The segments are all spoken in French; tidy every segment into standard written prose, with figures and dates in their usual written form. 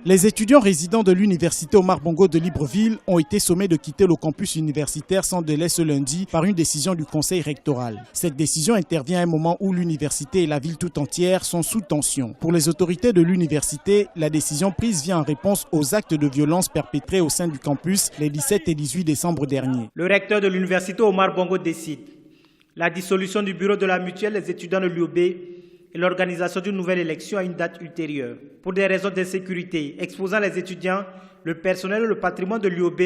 Les étudiants résidents de l'université Omar Bongo de Libreville ont été sommés de quitter le campus universitaire sans délai ce lundi par une décision du conseil rectoral. Cette décision intervient à un moment où l'université et la ville tout entière sont sous tension. Pour les autorités de l'université, la décision prise vient en réponse aux actes de violence perpétrés au sein du campus les 17 et 18 décembre derniers. Le recteur de l'université Omar Bongo décide la dissolution du bureau de la mutuelle des étudiants de l'UOB et l'organisation d'une nouvelle élection à une date ultérieure. Pour des raisons d'insécurité, exposant les étudiants, le personnel et le patrimoine de l'UOB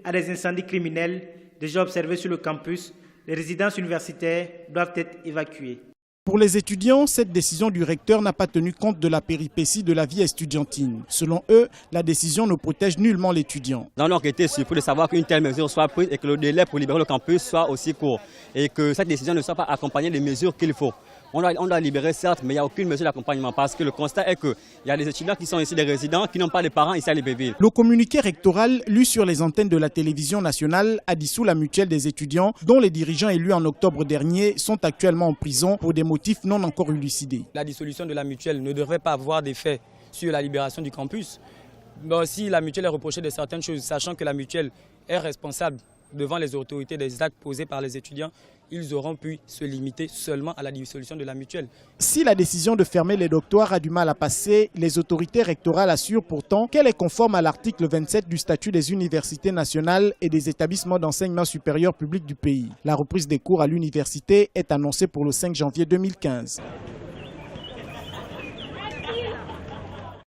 à des incendies criminels déjà observés sur le campus, les résidences universitaires doivent être évacuées. Pour les étudiants, cette décision du recteur n'a pas tenu compte de la péripétie de la vie estudiantine. Selon eux, la décision ne protège nullement l'étudiant. Nous avons été surpris de savoir qu'une telle mesure soit prise et que le délai pour libérer le campus soit aussi court et que cette décision ne soit pas accompagnée des mesures qu'il faut. On doit libérer certes, mais il n'y a aucune mesure d'accompagnement parce que le constat est qu'il y a des étudiants qui sont ici des résidents qui n'ont pas de parents ici à Libreville. Le communiqué rectoral, lu sur les antennes de la télévision nationale, a dissous la mutuelle des étudiants dont les dirigeants élus en octobre dernier sont actuellement en prison pour des motifs non encore élucidés. La dissolution de la mutuelle ne devrait pas avoir d'effet sur la libération du campus. Mais aussi, la mutuelle est reprochée de certaines choses, sachant que la mutuelle est responsable devant les autorités des actes posés par les étudiants, ils auront pu se limiter seulement à la dissolution de la mutuelle. Si la décision de fermer les doctoires a du mal à passer, les autorités rectorales assurent pourtant qu'elle est conforme à l'article 27 du statut des universités nationales et des établissements d'enseignement supérieur public du pays. La reprise des cours à l'université est annoncée pour le 5 janvier 2015.